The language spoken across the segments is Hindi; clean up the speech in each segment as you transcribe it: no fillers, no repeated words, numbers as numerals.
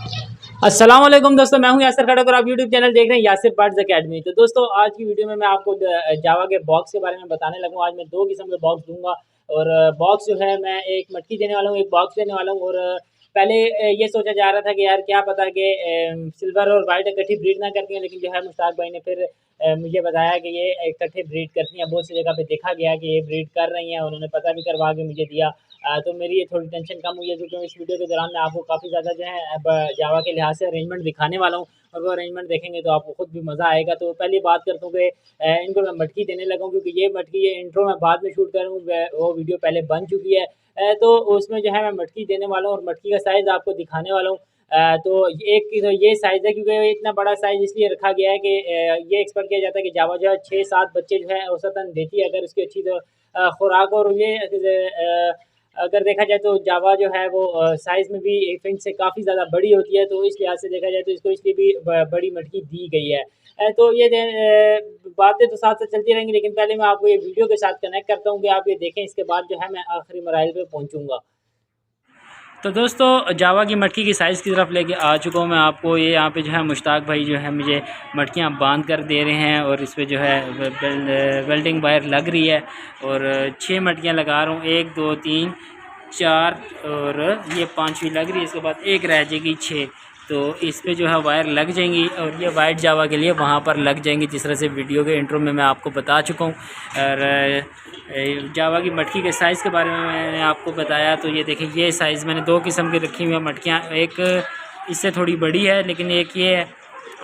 अस्सलाम वालेकुम दोस्तों, मैं हूं यासिर खड़क और आप यूट्यूब चैनल देख रहे हैं यासिर बर्ड्स अकेडमी। तो दोस्तों आज की वीडियो में मैं आपको जावा के बॉक्स के बारे में बताने लगूँ। आज मैं दो किस्म के बॉक्स दूंगा और बॉक्स जो है मैं एक मटकी देने वाला हूँ, एक बॉक्स देने वाला हूँ। और पहले ये सोचा जा रहा था कि यार क्या पता कि सिल्वर और वाइट इकट्ठी ब्रीड ना करती हैं, लेकिन जो है मुश्ताक भाई ने फिर मुझे बताया कि ये इकट्ठे ब्रीड करती हैं। बहुत सी जगह पे देखा गया कि ये ब्रीड कर रही हैं, उन्होंने पता भी करवा के मुझे दिया। तो मेरी ये थोड़ी टेंशन कम हुई है, क्योंकि इस वीडियो के दौरान मैं आपको काफ़ी ज़्यादा जो है अब जावा के लिहाज से अरेंजमेंट दिखाने वाला हूँ, और वो अरेंजमेंट देखेंगे तो आपको खुद भी मज़ा आएगा। तो पहली बात करता हूँ कि इनको मैं मटकी देने लगा हूँ, क्योंकि ये मटकी ये इंट्रो मैं बाद में शूट करूँ, वो वीडियो पहले बन चुकी है। तो उसमें जो है मैं मटकी देने वाला हूँ और मटकी का साइज़ आपको दिखाने वाला हूँ। तो एक तो ये साइज़ है, क्योंकि ये इतना बड़ा साइज़ इसलिए रखा गया है कि ये एक्सपेक्ट किया जाता है कि जावा जो है 6-7 बच्चे जो है औसतन देती है, अगर उसकी अच्छी तो खुराक। और ये अगर देखा जाए तो जावा जो है वो साइज़ में भी 1 इंच से काफ़ी ज़्यादा बड़ी होती है, तो इस लिहाज से देखा जाए तो इसको इसलिए भी बड़ी मटकी दी गई है। तो ये बातें तो साथ साथ चलती रहेंगी, लेकिन पहले मैं आपको ये वीडियो के साथ कनेक्ट करता हूँ कि आप ये देखें। इसके बाद जो है मैं आखिरी मराइल पे पहुँचूँगा। तो दोस्तों जावा की मटकी की साइज़ की तरफ लेके आ चुका हूँ मैं आपको। ये यहाँ पे जो है मुश्ताक भाई जो है मुझे मटकियाँ बांध कर दे रहे हैं, और इस पे जो है वेल्डिंग वायर लग रही है। और 6 मटकियाँ लगा रहा हूँ, 1 2 3 4 और ये 5वीं लग रही है। इसके बाद एक रह जाएगी 6। तो इस पे जो है वायर लग जाएंगी, और ये वाइट जावा के लिए वहाँ पर लग जाएंगी, जिस तरह से वीडियो के इंट्रो में मैं आपको बता चुका हूँ। और जावा की मटकी के साइज़ के बारे में मैंने आपको बताया। तो ये देखिए, ये साइज़ मैंने 2 किस्म की रखी हुई है मटकियाँ। एक इससे थोड़ी बड़ी है, लेकिन एक ये है,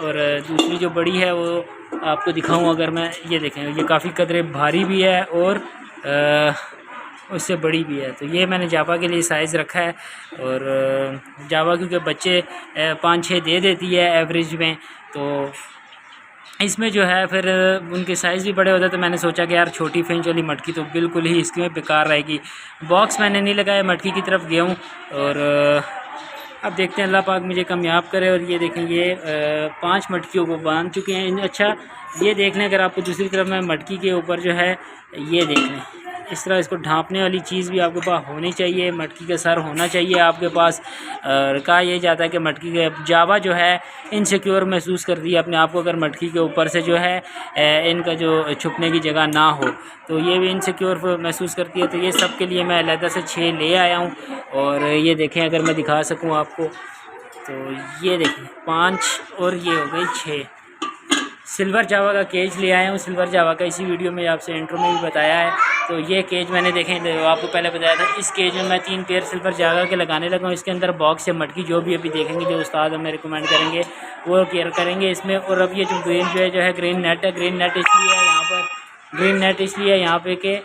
और दूसरी जो बड़ी है वो आपको दिखाऊँ अगर मैं। ये देखें, ये काफ़ी कदरे भारी भी है और उससे बड़ी भी है। तो ये मैंने जावा के लिए साइज़ रखा है। और जावा क्योंकि बच्चे 5-6 दे देती है एवरेज में, तो इसमें जो है फिर उनके साइज़ भी बड़े होते हैं। तो मैंने सोचा कि यार छोटी फिंच वाली मटकी तो बिल्कुल ही इसकी में बेकार रहेगी। बॉक्स मैंने नहीं लगाया, मटकी की तरफ गया हूँ। और अब देखते हैं, अल्लाह पाक मुझे कामयाब करे। और ये देखें, ये 5 मटकियों को बांध चुके हैं। अच्छा ये देख लें, अगर आपको दूसरी तरफ मैं मटकी के ऊपर जो है ये देख लें, इस तरह इसको ढांपने वाली चीज़ भी आपके पास होनी चाहिए। मटकी का सर होना चाहिए आपके पास। और कहा यह जाता है कि मटकी के जावा जो है इनसिक्योर महसूस करती है अपने आप को, अगर मटकी के ऊपर से जो है इनका जो छुपने की जगह ना हो, तो ये भी इनसिक्योर महसूस करती है। तो ये सब के लिए मैं अलहदा से 6 ले आया हूँ। और ये देखें, अगर मैं दिखा सकूँ आपको, तो ये देखें 5 और ये हो गई 6। सिल्वर जावा का केज ले आया हूँ। सिल्वर जावा का इसी वीडियो में आपसे इंट्रो में भी बताया है। तो ये केज मैंने देखें, आपको पहले बताया था, इस केज में मैं 3 पेयर सिल्वर जावा के लगाने लगा हूँ। इसके अंदर बॉक्स या मटकी जो भी अभी देखेंगे, जो उस्ताद हमें रिकमेंड करेंगे वो केयर करेंगे इसमें। और अब ये जो ग्रीन नेट है, ग्रीन नेट इसलिए है यहाँ पर, ग्रीन नेट इसलिए यहाँ पे कि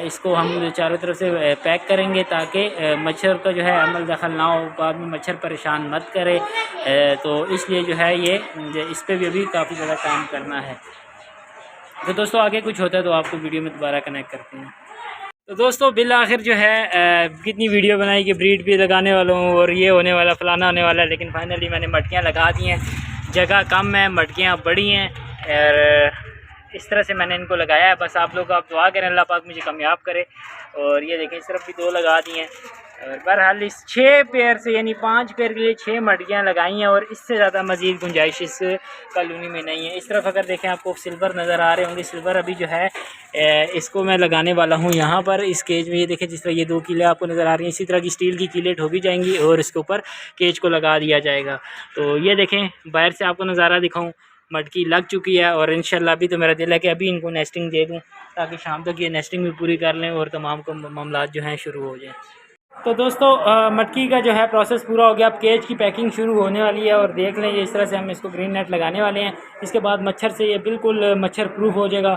इसको हम चारों तरफ से पैक करेंगे, ताकि मच्छर का जो है अमल दखल ना हो, बाद में मच्छर परेशान मत करे। तो इसलिए जो है ये इस पर भी अभी काफ़ी ज़्यादा काम करना है। तो दोस्तों आगे कुछ होता है तो आपको वीडियो में दोबारा कनेक्ट करते हैं। तो दोस्तों बिल आखिर जो है कितनी वीडियो बनाई कि ब्रीड भी लगाने वाला हूँ और ये होने वाला फलाना होने वाला है, लेकिन फाइनली मैंने मटकियाँ लगा दी हैं। जगह कम है, मटकियाँ बड़ी हैं, और इस तरह से मैंने इनको लगाया है। बस आप लोग आप दुआ करें, अल्लाह पाक मुझे कामयाब करे। और ये देखें, इस तरफ भी 2 लगा दी हैं। और बहरहाल इस 6 पेयर से, यानी 5 पेयर के लिए 6 मटकियाँ लगाई हैं, और इससे ज़्यादा मज़ीद गुंजाइश इस कॉलोनी में नहीं है। इस तरफ अगर देखें, आपको सिल्वर नज़र आ रहे होंगे। सिल्वर अभी जो है इसको मैं लगाने वाला हूँ यहाँ पर इस केज में। ये देखें, जिस तरह ये 2 कीलें आपको नज़र आ रही हैं, इसी तरह की स्टील की कीलें ठोकी जाएंगी और इसके ऊपर केज को लगा दिया जाएगा। तो ये देखें, बाहर से आपको नज़ारा दिखाऊँ, मटकी लग चुकी है। और इंशाल्लाह अभी तो मेरा दिल है कि अभी इनको नेस्टिंग दे दूँ, ताकि शाम तक ये नेस्टिंग भी पूरी कर लें और तमाम को मामलात जो हैं शुरू हो जाएँ। तो दोस्तों मटकी का जो है प्रोसेस पूरा हो गया। अब केज की पैकिंग शुरू होने वाली है, और देख लें, ये इस तरह से हम इसको ग्रीन नेट लगाने वाले हैं। इसके बाद मच्छर से ये बिल्कुल मच्छर प्रूफ हो जाएगा।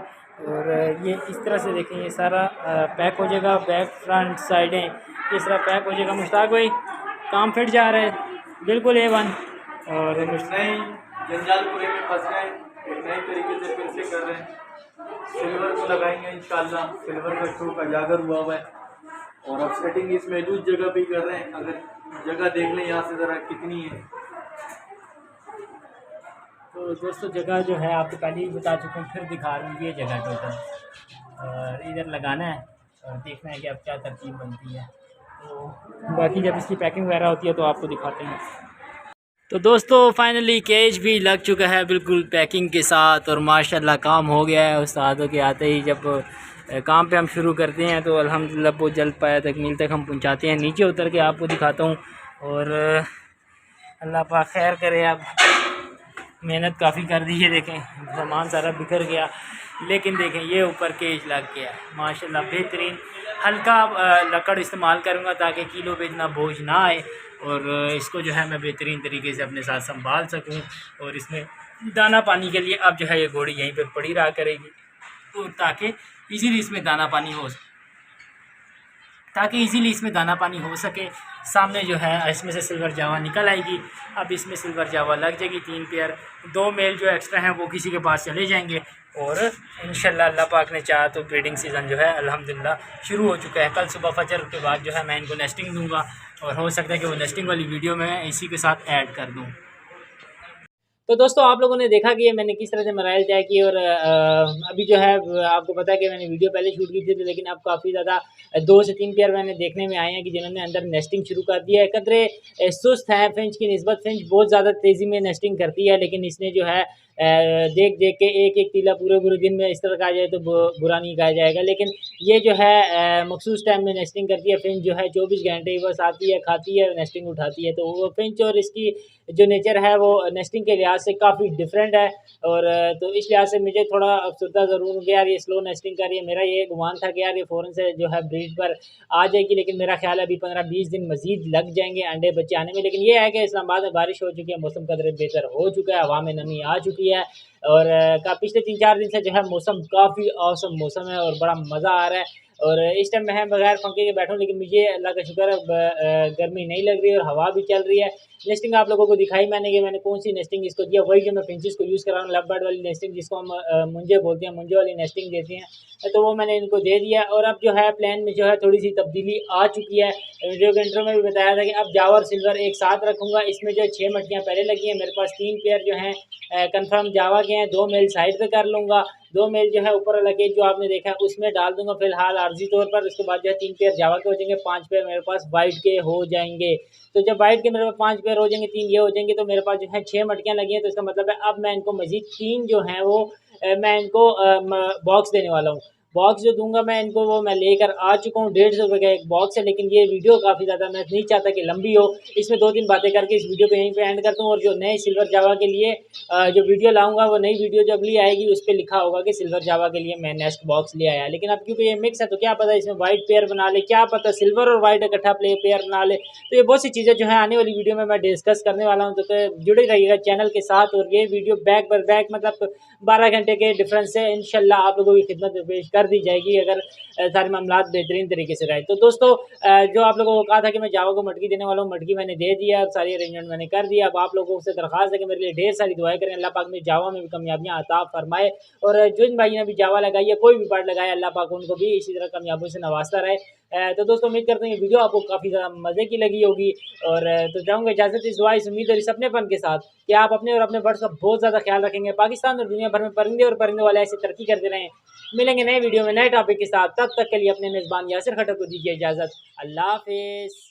और ये इस तरह से देखें, ये सारा पैक हो जाएगा, बैक फ्रंट साइडें इस तरह पैक हो जाएगा। मुश्ताक भाई काम फिट जा रहा है बिल्कुल A1। और नए जंजालपुरे में फंस गए, एक नए तरीके से फिर से कर रहे हैं। सिल्वर को लगाएंगे इंशाल्लाह। सिल्वर का शौक उजागर हुआ है, और अब सेटिंग इस महदूद जगह पे कर रहे हैं। अगर जगह देख लें यहाँ से ज़रा कितनी है। तो दोस्तों जगह जो है आपको पहले ही बता चुका हूँ, फिर दिखा रहा हूँ। ये जगह टोटल और इधर लगाना है, और देखना है कि अब क्या तरकीब बनती है। तो बाकी जब इसकी पैकिंग वगैरह होती है तो आपको दिखाते हैं। तो दोस्तों फाइनली केज भी लग चुका है बिल्कुल पैकिंग के साथ, और माशाल्लाह काम हो गया है। उस्तादों के आते ही जब काम पे हम शुरू करते हैं तो अल्हम्दुलिल्लाह बहुत जल्द पाया तकमील तक हम पहुंचाते हैं। नीचे उतर के आपको दिखाता हूँ, और अल्लाह पाक खैर करे। अब मेहनत काफ़ी कर दी है, देखें सामान सारा बिखर गया, लेकिन देखें ये ऊपर केज लग गया माशाल्लाह बेहतरीन। हल्का लकड़ इस्तेमाल करूँगा ताकि किलो पे इतना बोझ ना आए, और इसको जो है मैं बेहतरीन तरीके से अपने साथ संभाल सकूँ। और इसमें दाना पानी के लिए अब जो है ये घोड़ी यहीं पर पड़ी रहा करेगी, तो ताकि इजीली इसमें दाना पानी हो सके। सामने जो है इसमें से सिल्वर जावा निकल आएगी। अब इसमें सिल्वर जावा लग जाएगी 3 पेयर। 2 मेल जो एक्स्ट्रा हैं वो किसी के पास चले जाएंगे, और इंशाल्लाह अल्लाह पाक ने चाहा तो ब्रीडिंग सीज़न जो है अल्हम्दुलिल्लाह शुरू हो चुका है। कल सुबह फजर के बाद जो है मैं इनको नेस्टिंग दूंगा, और हो सकता है कि वो नेस्टिंग वाली वीडियो मैं इसी के साथ ऐड कर दूँ। तो दोस्तों आप लोगों ने देखा कि मैंने किस तरह से मराइल तय किए, और अभी जो है आपको पता है कि मैंने वीडियो पहले शूट की थी, लेकिन अब काफ़ी ज़्यादा 2 से 3 पेयर मैंने देखने में आए हैं कि जिन्होंने अंदर नेस्टिंग शुरू कर दिया है। कदरे सुस्त है फिंच की निस्बत, फिंच बहुत ज़्यादा तेज़ी में नेस्टिंग करती है, लेकिन इसने जो है देख देख के एक एक तीला पूरे दिन में इस तरह कहा जाए तो बुरा नहीं कहा जाएगा, लेकिन ये जो है मखसूस टाइम में नेस्टिंग करती है। फिंच जो है 24 घंटे बस आती है, खाती है, नेस्टिंग उठाती है। तो वो फिंच और इसकी जो नेचर है वो नेस्टिंग के लिहाज से काफ़ी डिफरेंट है, और तो इस लिहाज से मुझे थोड़ा अफसरदा ज़रूर हूँ कि यार ये स्लो नेस्टिंग कर रही है। मेरा ये गुमान था कि यार ये फ़ौरन से जो है ब्रीड पर आ जाएगी, लेकिन मेरा ख्याल है अभी 15-20 दिन मज़ीद लग जाएंगे अंडे बच्चे आने में। लेकिन ये है कि इस्लामाबाद में बारिश हो चुकी है, मौसम कदर बेहतर हो चुका है, हवा में नमी आ चुकी है, और पिछले 3-4 दिन से जो है मौसम काफ़ी औसम मौसम है और बड़ा मज़ा आ रहा है। और इस टाइम मैं बगैर पंखे के बैठा हूँ, लेकिन मुझे अल्लाह का शुक्र है गर्मी नहीं लग रही है और हवा भी चल रही है। नेस्टिंग आप लोगों को दिखाई मैंने कि मैंने कौन सी नेस्टिंग इसको दिया, वही जो मैं फिंचेस को यूज़ कर रहा हूँ, लव बर्ड वाली नेस्टिंग जिसको हम मुंजे बोलते हैं, मुंजे वाली नेस्टिंग देते हैं, तो वो मैंने इनको दे दिया। और अब जो है प्लान में जो है थोड़ी सी तब्दीली आ चुकी है। वीडियो के इंट्रो में भी बताया था कि अब जावा और सिल्वर एक साथ रखूँगा। इसमें जो 6 मटकियाँ पहले लगी हैं, मेरे पास 3 पेयर जो हैं कंफर्म जावा के हैं, 2 मेल साइड पे कर लूँगा, 2 मेल जो है ऊपर वाला केज जो आपने देखा है उसमें डाल दूँगा फ़िलहाल आर्ज़ी तौर पर। उसके बाद जो है 3 पेयर जावा के हो जाएंगे, 5 पेयर मेरे पास वाइट के हो जाएंगे। तो जब वाइट के मेरे पास 5 पेयर हो जाएंगे, 3 ये हो जाएंगे, तो मेरे पास जो है 6 मटकियाँ लगी हैं। तो इसका मतलब है अब मैं इनको मज़ीद 3 जो हैं वो मैं इनको बॉक्स देने वाला हूँ। बॉक्स जो दूँगा मैं इनको वो मैं लेकर आ चुका हूँ, 150 रुपये का एक बॉक्स है। लेकिन ये वीडियो काफ़ी ज़्यादा मैं नहीं चाहता कि लंबी हो, इसमें 2-3 बातें करके इस वीडियो को यहीं पे एंड करता हूँ। और जो नए सिल्वर जावा के लिए जो वीडियो लाऊंगा, वो नई वीडियो जो अगली आएगी उस पर लिखा होगा कि सिल्वर जावा के लिए मैं नेस्ट बॉक्स ले आया। लेकिन अब क्योंकि ये मिक्स है तो क्या पता इसमें वाइट पेयर बना ले, क्या पता सिल्वर और वाइट इकट्ठा पेयर बना ले। तो ये बहुत सी चीज़ें जो है आने वाली वीडियो में मैं डिस्कस करने वाला हूँ, तो जुड़े रहिएगा चैनल के साथ। और ये वीडियो बैक पर बैक मतलब 12 घंटे के डिफरेंस से इंशाल्लाह आप लोगों की खिदमत में पेश कर दी जाएगी, अगर सारे मामलात बेहतरीन तरीके से रहे। तो दोस्तों जो आप लोगों को कहा था कि मैं जावा को मटकी देने वाला हूँ, मटकी मैंने दे दिया, अब सारी अरेंजमेंट मैंने कर दिया। अब आप लोगों से दरख्वास्त है कि मेरे लिए ढेर सारी दुआएं करें, अल्लाह पाक में जावा में भी कामयाबियाँ अता फरमाए। और जिन भाई ने भी जावा लगाई है, कोई भी बर्ड लगाया, अल्लाह पाक उनको भी इसी तरह कामयाबियों से नवाजता रहे। तो दोस्तों उम्मीद करते हैं ये वीडियो आपको काफ़ी ज़्यादा मज़े की लगी होगी। और तो चाहूँगा इजाज़त इस दुआ, इस उम्मीद और इस अपनेपन के साथ कि आप अपने और अपने बर्ड्स का बहुत ज़्यादा ख्याल रखेंगे। पाकिस्तान और दुनिया भर में परिंदे और परिंदे वाले ऐसे तरक्की करते रहें। मिलेंगे नए वीडियो में नए टॉपिक के साथ, तब तक के लिए अपने मेज़बान यासिर खट्टर को दीजिए इजाज़त। अल्लाह हाफ़िज़।